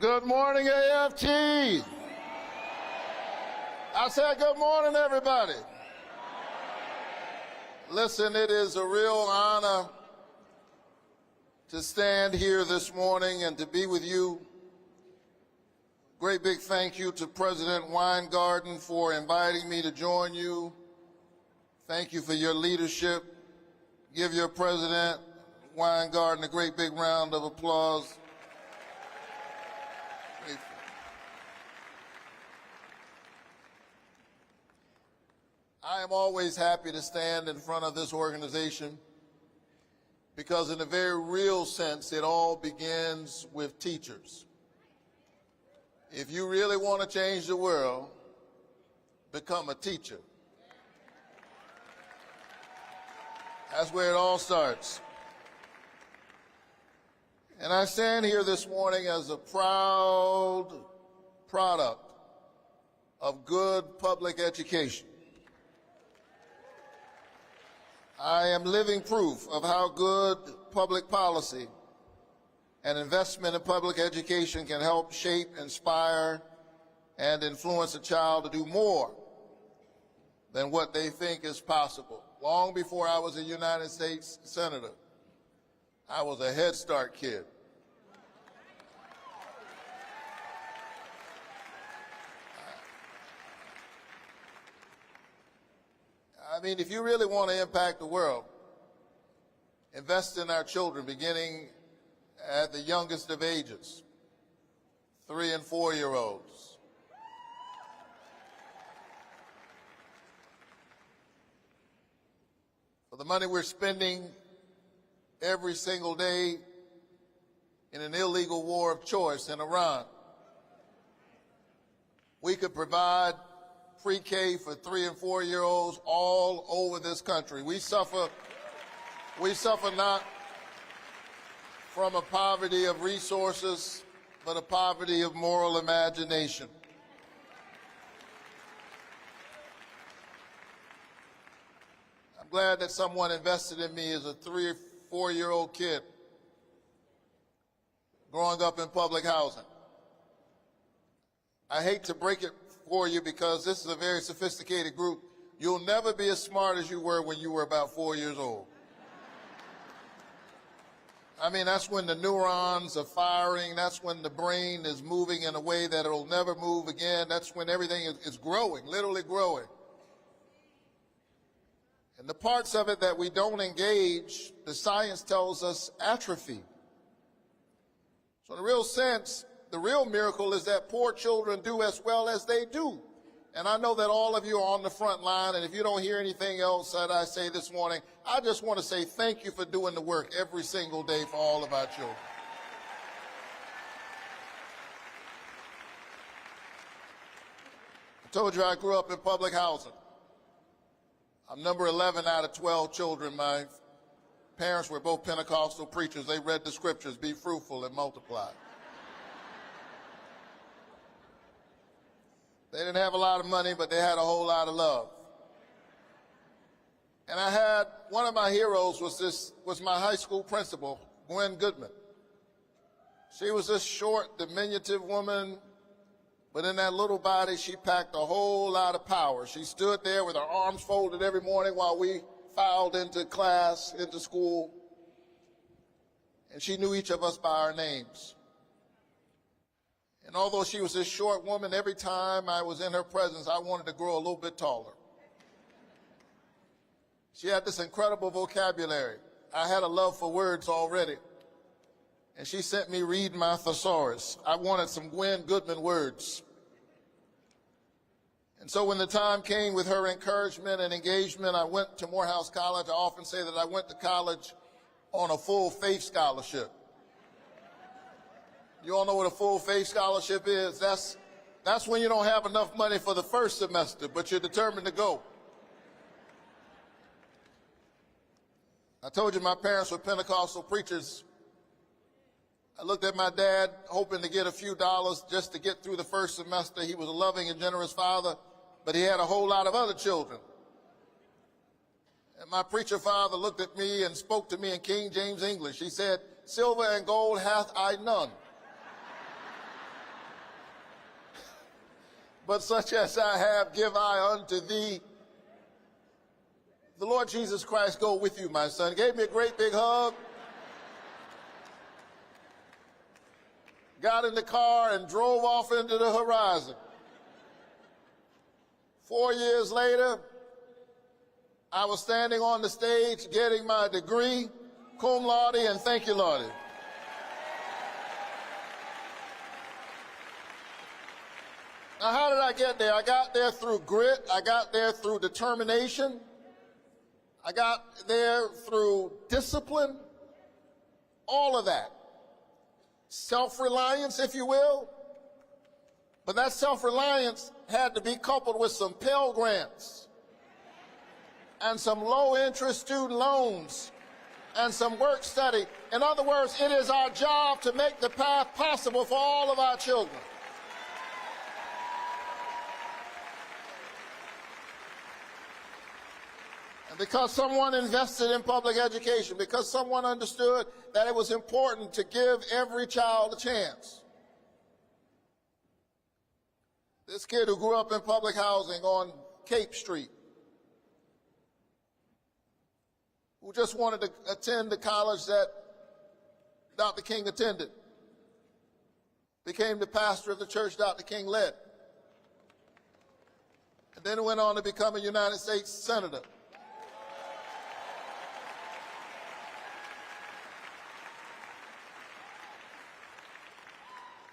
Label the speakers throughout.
Speaker 1: Good morning, AFT. I said good morning, everybody. Listen, it is a real honor to stand here this morning and to be with you. Great big thank you to President Weingarten for inviting me to join you. Thank you for your leadership. Give your President Weingarten a great big round of applause. I am always happy to stand in front of this organization because in a very real sense, it all begins with teachers. If you really want to change the world, become a teacher. That's where it all starts. And I stand here this morning as a proud product of good public education. I am living proof of how good public policy and investment in public education can help shape, inspire, and influence a child to do more than what they think is possible. Long before I was a United States Senator, I was a Head Start kid. I mean, if you really want to impact the world, invest in our children beginning at the youngest of ages, 3- and 4-year-olds. For the money we're spending every single day in an illegal war of choice in Iran, we could provide pre-K for 3- and 4-year-olds all over this country. We suffer not from a poverty of resources, but a poverty of moral imagination. I'm glad that someone invested in me as a 3- or 4-year-old kid growing up in public housing. I hate to break it for you because this is a very sophisticated group. You'll never be as smart as you were when you were about 4 years old. I mean, that's when the neurons are firing. That's when the brain is moving in a way that it'll never move again. That's when everything is growing, literally growing. And the parts of it that we don't engage, the science tells us atrophy. So in a real sense, the real miracle is that poor children do as well as they do. And I know that all of you are on the front line, and if you don't hear anything else that I say this morning, I just want to say thank you for doing the work every single day for all of our children. I told you I grew up in public housing. I'm number 11 out of 12 children. My parents were both Pentecostal preachers. They read the scriptures, be fruitful and multiply. They didn't have a lot of money, but they had a whole lot of love. And I had, one of my heroes was my high school principal, Gwen Goodman. She was this short, diminutive woman, but in that little body, she packed a whole lot of power. She stood there with her arms folded every morning while we filed into class, into school. And she knew each of us by our names. And although she was this short woman, every time I was in her presence, I wanted to grow a little bit taller. She had this incredible vocabulary. I had a love for words already. And she sent me read my thesaurus. I wanted some Gwen Goodman words. And so when the time came with her encouragement and engagement, I went to Morehouse College. I often say that I went to college on a full faith scholarship. You all know what a full faith scholarship is? That's when you don't have enough money for the first semester, but you're determined to go. I told you my parents were Pentecostal preachers. I looked at my dad, hoping to get a few dollars just to get through the first semester. He was a loving and generous father, but he had a whole lot of other children. And my preacher father looked at me and spoke to me in King James English. He said, "Silver and gold hath I none, but such as I have give I unto thee. The Lord Jesus Christ go with you, my son. Gave me a great big hug. Got in the car and drove off into the horizon. 4 years later, I was standing on the stage getting my degree, cum laude, and thank you, Lordy. Now, how did I get there? I got there through grit. I got there through determination. I got there through discipline. All of that. Self-reliance, if you will. But that self-reliance had to be coupled with some Pell Grants and some low-interest student loans and some work study. In other words, it is our job to make the path possible for all of our children. And because someone invested in public education, because someone understood that it was important to give every child a chance. This kid who grew up in public housing on Cape Street, who just wanted to attend the college that Dr. King attended, became the pastor of the church Dr. King led, and then went on to become a United States Senator.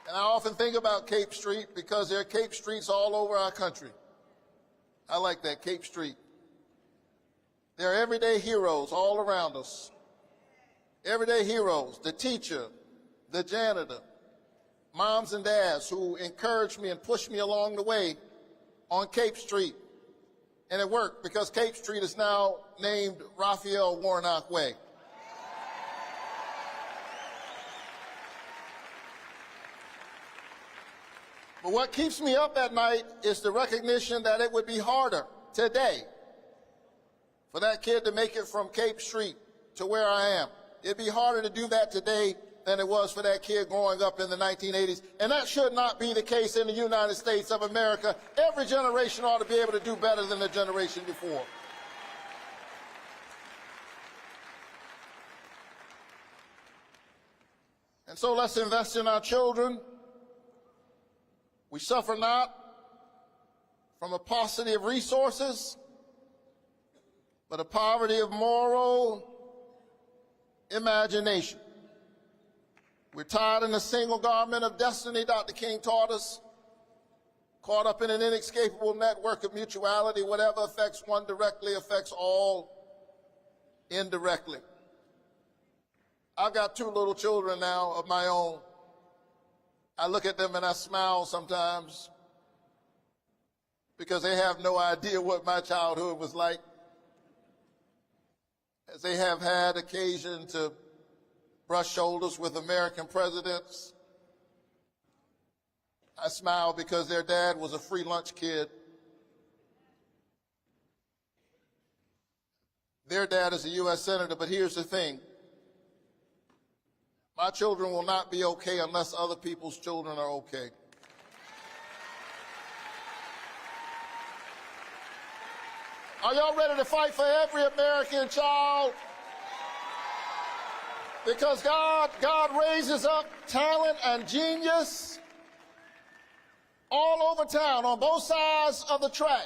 Speaker 1: And I often think about Cape Street because there are Cape Streets all over our country. I like that, Cape Street. There are everyday heroes all around us. Everyday heroes, the teacher, the janitor, moms and dads who encouraged me and pushed me along the way on Cape Street. And it worked because Cape Street is now named Raphael Warnock Way. But what keeps me up at night is the recognition that it would be harder today for that kid to make it from Cape Street to where I am. It'd be harder to do that today than it was for that kid growing up in the 1980s. And that should not be the case in the United States of America. Every generation ought to be able to do better than the generation before. And so let's invest in our children. We suffer not from a paucity of resources, but a poverty of moral imagination. We're tied in a single garment of destiny, Dr. King taught us, caught up in an inescapable network of mutuality. Whatever affects one directly affects all indirectly. I've got 2 little children now of my own. I look at them and I smile sometimes because they have no idea what my childhood was like, as they have had occasion to brush shoulders with American presidents. I smile because their dad was a free lunch kid. Their dad is a U.S. Senator, but here's the thing. My children will not be okay unless other people's children are okay. Are y'all ready to fight for every American child? Because God raises up talent and genius all over town on both sides of the track.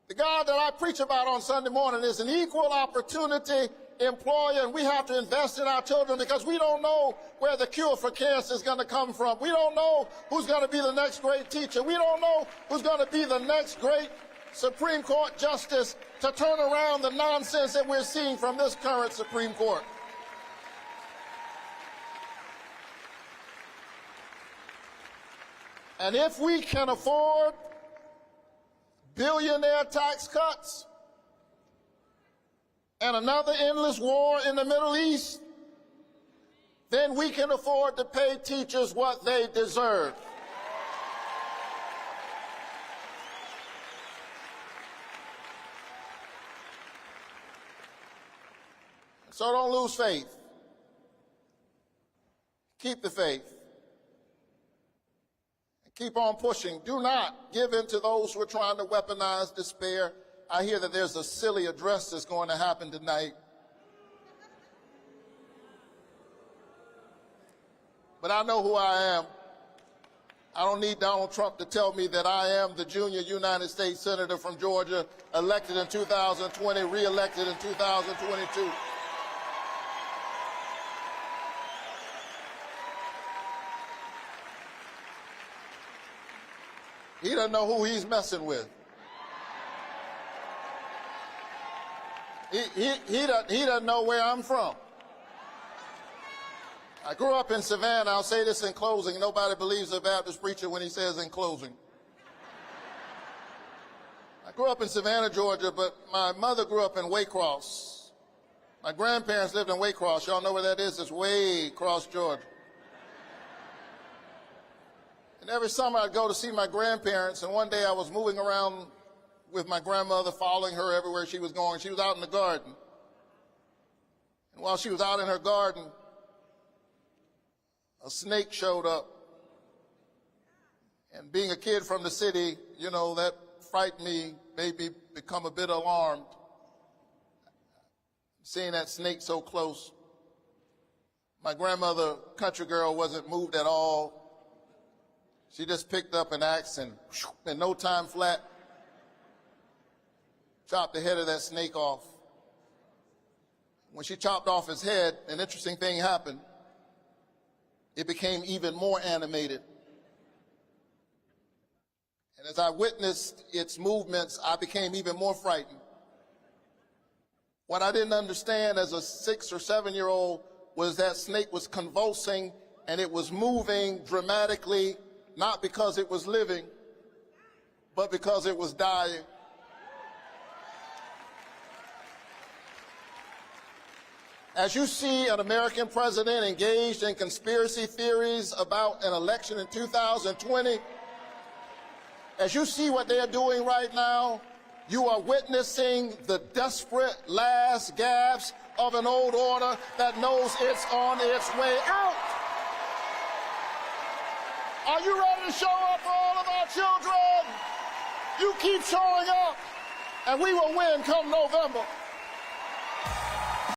Speaker 1: The God that I preach about on Sunday morning is an equal opportunity employer, and we have to invest in our children because we don't know where the cure for cancer is going to come from. We don't know who's going to be the next great teacher. We don't know who's going to be the next great Supreme Court justice to turn around the nonsense that we're seeing from this current Supreme Court. And if we can afford billionaire tax cuts and another endless war in the Middle East, then we can afford to pay teachers what they deserve. So don't lose faith. Keep the faith. Keep on pushing. Do not give in to those who are trying to weaponize despair. I hear that there's a silly address that's going to happen tonight. But I know who I am. I don't need Donald Trump to tell me that I am the junior United States Senator from Georgia, elected in 2020, re-elected in 2022. He doesn't know who he's messing with. He doesn't know where I'm from. I grew up in Savannah. I'll say this in closing. Nobody believes a Baptist preacher when he says in closing. I grew up in Savannah, Georgia, but my mother grew up in Waycross. My grandparents lived in Waycross. Y'all know where that is? It's Waycross, Georgia. And every summer I'd go to see my grandparents, and one day I was moving around with my grandmother, following her everywhere she was going. She was out in the garden. And while she was out in her garden, a snake showed up. And being a kid from the city, you know, that frightened me, made me become a bit alarmed. Seeing that snake so close. My grandmother, country girl, wasn't moved at all. She just picked up an axe and in no time flat, chopped the head of that snake off. When she chopped off his head, an interesting thing happened. It became even more animated. And as I witnessed its movements, I became even more frightened. What I didn't understand as a 6 or 7-year-old was that snake was convulsing and it was moving dramatically, not because it was living, but because it was dying. As you see an American president engaged in conspiracy theories about an election in 2020, as you see what they're doing right now, you are witnessing the desperate last gasps of an old order that knows it's on its way out. Are you ready to show up for all of our children? You keep showing up, and we will win come November.